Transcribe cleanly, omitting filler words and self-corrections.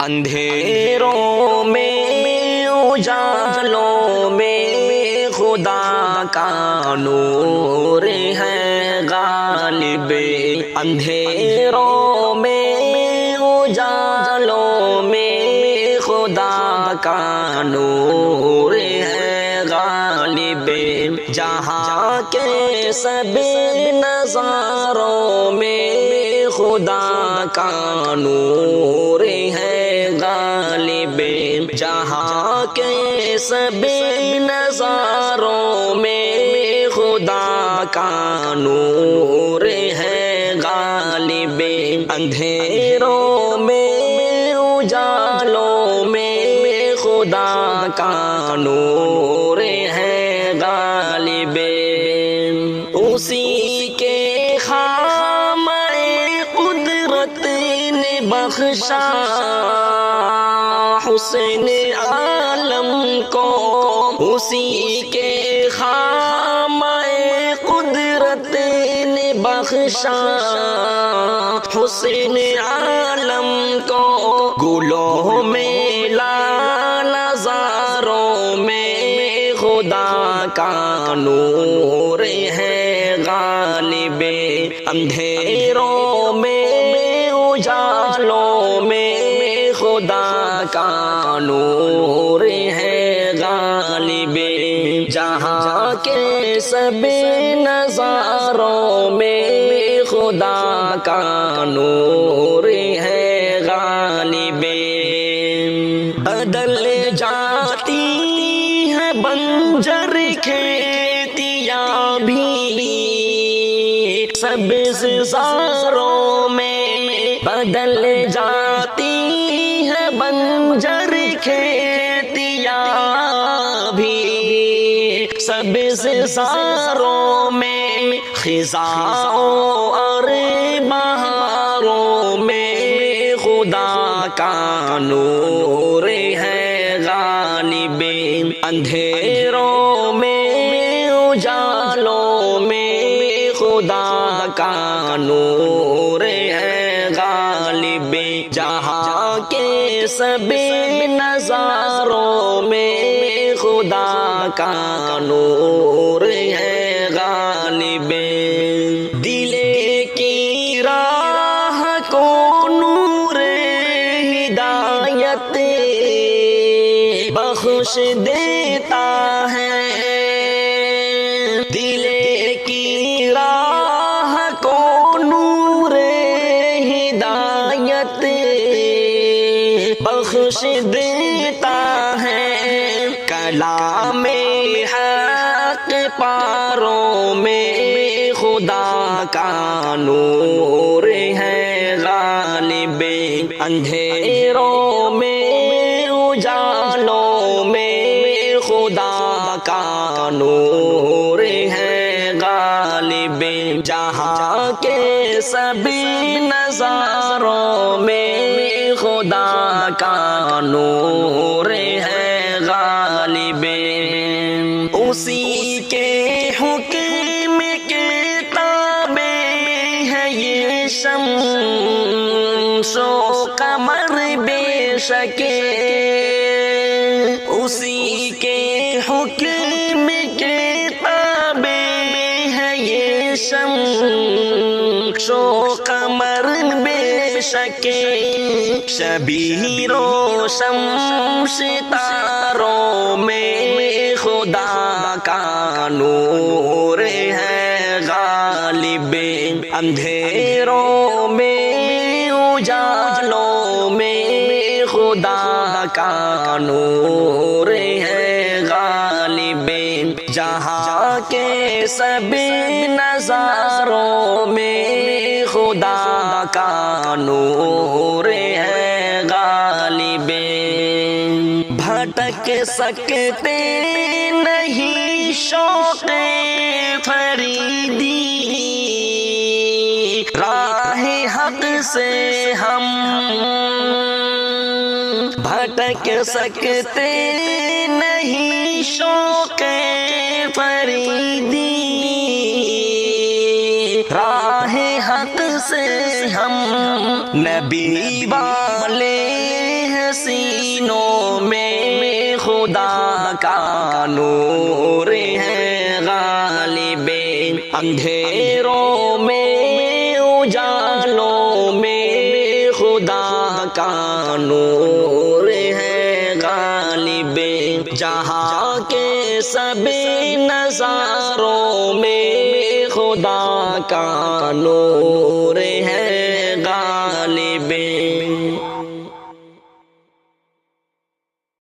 اندھیروں میں اجالوں میں خدا کا نور ہے غالب، اندھیروں میں اجالوں میں خدا کا نور ہے غالب، جہاں کے سب نظاروں میں خدا کا نور ہے غالب، جہاں کے سب نظاروں میں خدا کا نور ہے غالب، اندھیروں میں اجالوں میں خدا کا نور ہے غالب، اسی کے خامہ قدرت نے بخشا حسن عالم کو، اسی کے خامہ قدرت نے بخشا حسن عالم کو، گلوں میں لال زاروں میں خدا کا نور ہے غالب، اندھیروں میں اجالوں میں خدا کا نور ہے غالب، جہاں کے سب نظاروں میں خدا کا نور ہے غالب، بدل جاتی ہے بنجر کھیتیاں بھی سبز زاروں میں، بدل جاتی ہے بنجر کھیتیاں بھی سبز زاروں میں، خزاں اور بہاروں میں خدا کا نور ہے غالب، اندھیروں میں اجالوں میں خدا کا نور ہے غالب، جہاں کے سب نظاروں میں خدا کا نور ہے غالب، دل کی راہ کو نور ہدایت بخش دیتا ہے، دل کی راہ کو نور ہدایت بخش دیتا ہے، کلام حق پاروں میں خدا کا نور ہے غالب، اندھیروں میں اجالوں میں خدا کا نور ہے غالب، جہاں کے سب نظاروں میں خدا کا نور ہے غالب، اسی کے حکم کے تابع ہے یہ شمس و قمر بے شک، اسی کے حکم کے تابع ہے یہ شمس و قمر بے شک، شبیر و شمس ستاروں میں خدا کا نور ہے غالب، اندھیروں میں اجالوں میں خدا کا نور ہے غالب، جہاں کے سب نظاروں میں خدا کا نور ہے غالب، بھٹک سکتے نہیں شوق فریدی راہ حق سے ہم، بھٹک سکتے نہیں شوق فریدی راہ حق سے ہم، نبی والے سینوں میں خدا کا نور ہے غالب، اندھیروں میں اجالوں میں خدا کا نور ہے غالب، جہاں کے سبھی نظاروں میں خدا کا نور ہے غالب۔